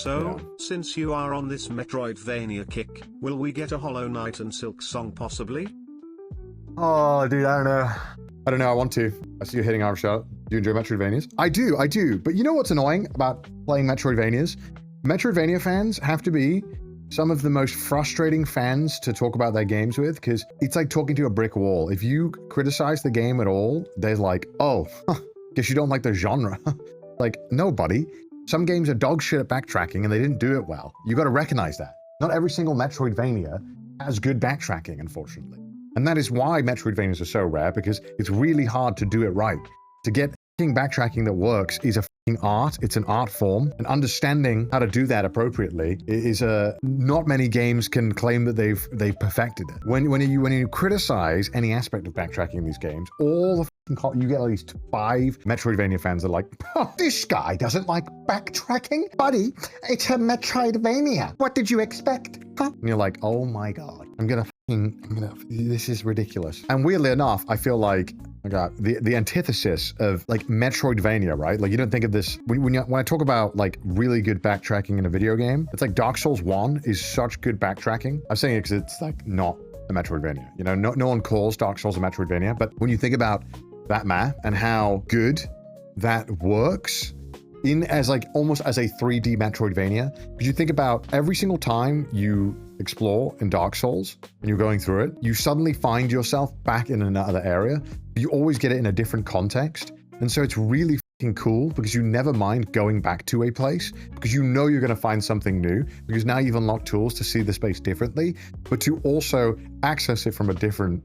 So, since you are on this Metroidvania kick, will we get a Hollow Knight and Silk Song possibly? Oh, dude, I don't know. I don't know, I want to. I see you hitting our shot. Do you enjoy Metroidvanias? I do. But you know what's annoying about playing Metroidvanias? Metroidvania fans have to be some of the most frustrating fans to talk about their games with, because it's like talking to a brick wall. If you criticize the game at all, they're like, oh, guess you don't like the genre. Like, no, buddy. Some games are dog shit at backtracking and they didn't do it well. You got to recognize that. Not every single Metroidvania has good backtracking, unfortunately. And that is why Metroidvanias are so rare, because it's really hard to do it right. To get backtracking that works is a art. It's an art form, and understanding how to do that appropriately is not many games can claim that they've perfected it. When you criticize any aspect of backtracking in these games, all the you get at least 5 Metroidvania fans that are like, oh, this guy doesn't like backtracking, buddy. It's a Metroidvania. What did you expect? Huh? And you're like, oh my god, this is ridiculous. And weirdly enough, I feel like the antithesis of like Metroidvania, right? Like you don't think of this when I talk about like really good backtracking in a video game. It's like Dark Souls 1 is such good backtracking. I'm saying it because it's like not a Metroidvania. You know, no one calls Dark Souls a Metroidvania, but when you think about that map and how good that works as like almost as a 3D Metroidvania, because you think about every single time you explore in Dark Souls and you're going through it, you suddenly find yourself back in another area. You always get it in a different context. And so it's really cool because you never mind going back to a place because you know you're going to find something new, because now you've unlocked tools to see the space differently, but to also access it from a different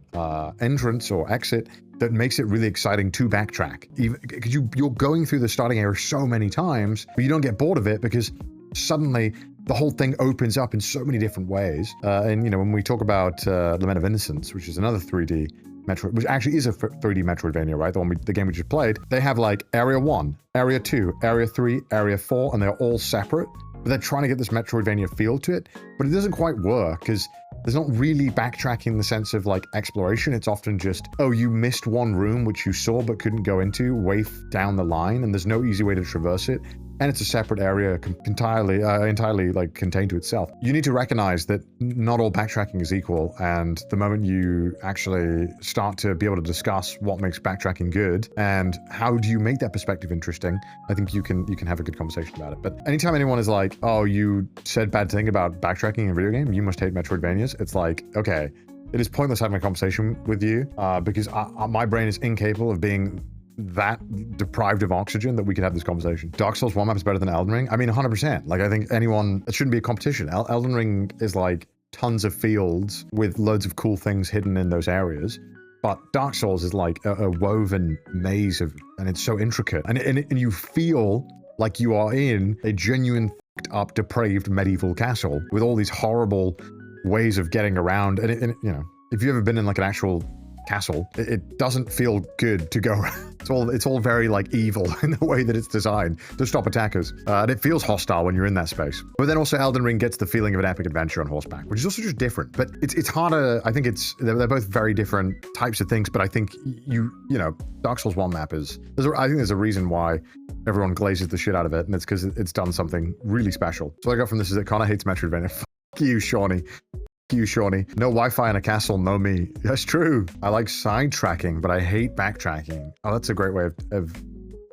entrance or exit that makes it really exciting to backtrack. Because you're going through the starting area so many times, but you don't get bored of it because suddenly the whole thing opens up in so many different ways. And you know, when we talk about Lament of Innocence, which is another 3D Metroid, which actually is a 3D Metroidvania, right? The game we just played. They have like Area 1, Area 2, Area 3, Area 4, and they're all separate. But they're trying to get this Metroidvania feel to it, but it doesn't quite work because there's not really backtracking in the sense of like exploration. It's often just, oh, you missed one room which you saw but couldn't go into way down the line, and there's no easy way to traverse it. And it's a separate area entirely like contained to itself. You need to recognize that not all backtracking is equal, and the moment you actually start to be able to discuss what makes backtracking good and how do you make that perspective interesting, I think you can have a good conversation about it. But anytime anyone is like, oh, you said bad thing about backtracking in a video game, you must hate Metroidvanias, it's like, okay, it is pointless having a conversation with you because my brain is incapable of being that deprived of oxygen that we could have this conversation. Dark Souls 1 map is better than Elden Ring. I mean, 100%. Like, I think it shouldn't be a competition. Elden Ring is like tons of fields with loads of cool things hidden in those areas. But Dark Souls is like a woven maze and it's so intricate. And you feel like you are in a genuine up, depraved medieval castle with all these horrible ways of getting around. And you know, if you've ever been in like an actual castle, it doesn't feel good to go around. It's all very like evil in the way that it's designed to stop attackers, and it feels hostile when you're in that space. But then also Elden Ring gets the feeling of an epic adventure on horseback, which is also just different. But it's harder. I think they're both very different types of things. But I think you know, Dark Souls 1 map I think there's a reason why everyone glazes the shit out of it, and it's because it's done something really special. So what I got from this is that Connor hates Metroidvania. Fuck you, Shawnee. You, Shawnee. No Wi-Fi in a castle, no me. That's true. I like sidetracking, but I hate backtracking. Oh, that's a great way of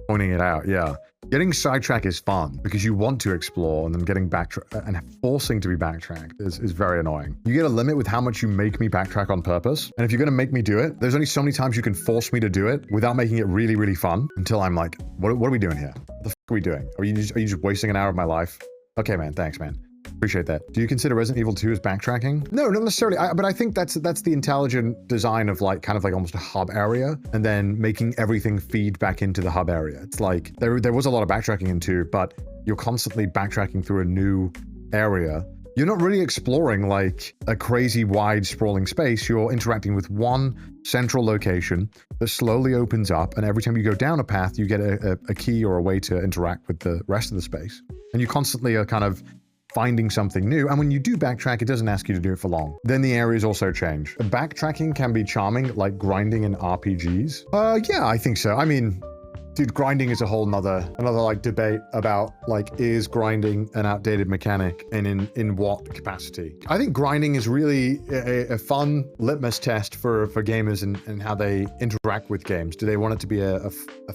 pointing it out. Yeah. Getting sidetracked is fun because you want to explore, and then getting and forcing to be backtracked is very annoying. You get a limit with how much you make me backtrack on purpose. And if you're going to make me do it, there's only so many times you can force me to do it without making it really, really fun until I'm like, what are we doing here? What the fuck are we doing? Are you just wasting an hour of my life? Okay, man. Thanks, man. Appreciate that. Do you consider Resident Evil 2 as backtracking? No, not necessarily. But I think that's the intelligent design of like kind of like almost a hub area, and then making everything feed back into the hub area. It's like there was a lot of backtracking in 2, but you're constantly backtracking through a new area. You're not really exploring like a crazy wide sprawling space. You're interacting with one central location that slowly opens up, and every time you go down a path, you get a key or a way to interact with the rest of the space. And you constantly are kind of finding something new. And when you do backtrack, it doesn't ask you to do it for long. Then the areas also change. Backtracking can be charming, like grinding in RPGs. Yeah, I think so. I mean, Dude, grinding is a whole another like debate about like, is grinding an outdated mechanic and in what capacity? I think grinding is really a fun litmus test for gamers and how they interact with games. Do they want it to be a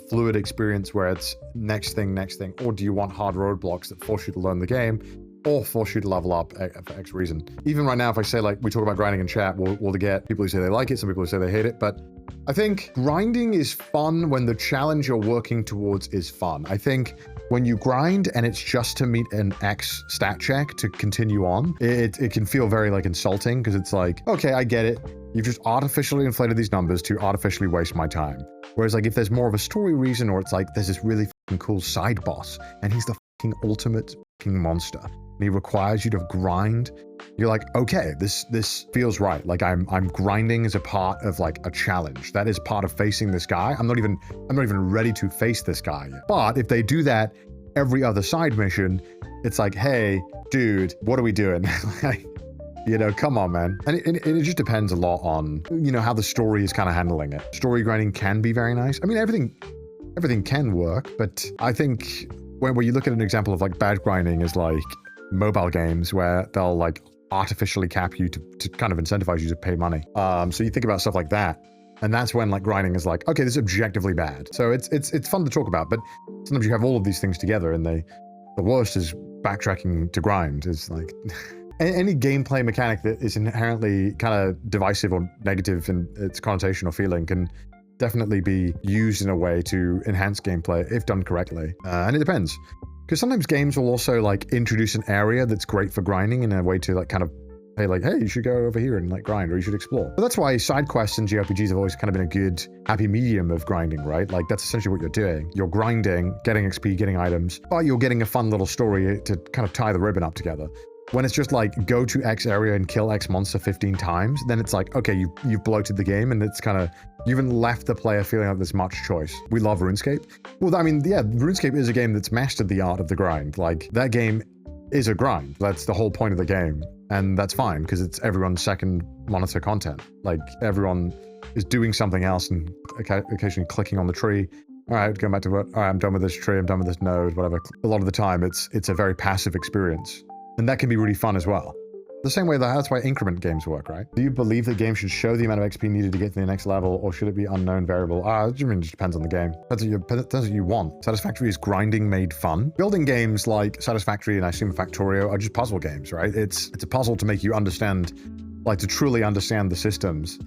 fluid experience where it's next thing, or do you want hard roadblocks that force you to learn the game or force you to level up for X reason? Even right now, if I say like, we talk about grinding in chat, we'll get people who say they like it, some people who say they hate it, but I think grinding is fun when the challenge you're working towards is fun. I think when you grind and it's just to meet an X stat check to continue on, it can feel very like insulting because it's like, okay, I get it. You've just artificially inflated these numbers to artificially waste my time. Whereas like if there's more of a story reason, or it's like there's this really fucking cool side boss and he's the fucking ultimate fucking monster and he requires you to grind, you're like, okay, this feels right. Like I'm grinding as a part of like a challenge. That is part of facing this guy. I'm not even ready to face this guy yet. But if they do that every other side mission, it's like, hey, dude, what are we doing? Like, you know, come on, man. And it just depends a lot on, you know, how the story is kind of handling it. Story grinding can be very nice. I mean, everything can work, but I think when you look at an example of like bad grinding is like mobile games where they'll like artificially cap you to kind of incentivize you to pay money. So you think about stuff like that, and that's when like grinding is like, okay, this is objectively bad. So it's fun to talk about, but sometimes you have all of these things together, and the worst is backtracking to grind. Is like any gameplay mechanic that is inherently kind of divisive or negative in its connotation or feeling can definitely be used in a way to enhance gameplay if done correctly. And it depends. Because sometimes games will also like introduce an area that's great for grinding in a way to like kind of say like, hey, you should go over here and like grind, or you should explore. But that's why side quests and JRPGs have always kind of been a good happy medium of grinding, right? Like that's essentially what you're doing. You're grinding, getting XP, getting items, but you're getting a fun little story to kind of tie the ribbon up together. When it's just like, go to X area and kill X monster 15 times, then it's like, okay, you've bloated the game, and it's kind of, you haven't left the player feeling like there's much choice. We love RuneScape. Well, I mean, yeah, RuneScape is a game that's mastered the art of the grind. Like, that game is a grind. That's the whole point of the game. And that's fine, because it's everyone's second monitor content. Like, everyone is doing something else and occasionally clicking on the tree. All right, going back to work. All right, I'm done with this tree, I'm done with this node, whatever. A lot of the time, it's a very passive experience. And that can be really fun as well. The same way that's why increment games work, right? Do you believe that games should show the amount of XP needed to get to the next level, or should it be unknown variable? I mean, it just depends on the game. That's what you want. Satisfactory is grinding made fun. Building games like Satisfactory and I assume Factorio are just puzzle games, right? It's a puzzle to make you understand, like to truly understand the systems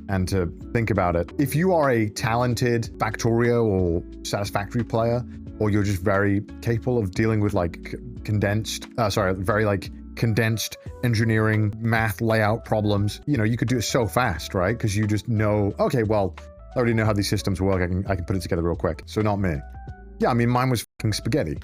and to think about it. If you are a talented Factorio or Satisfactory player, or you're just very capable of dealing with like condensed engineering, math layout problems, you know, you could do it so fast, right? Because you just know, okay, well, I already know how these systems work. I can put it together real quick. So not me. Yeah, I mean, mine was fucking spaghetti.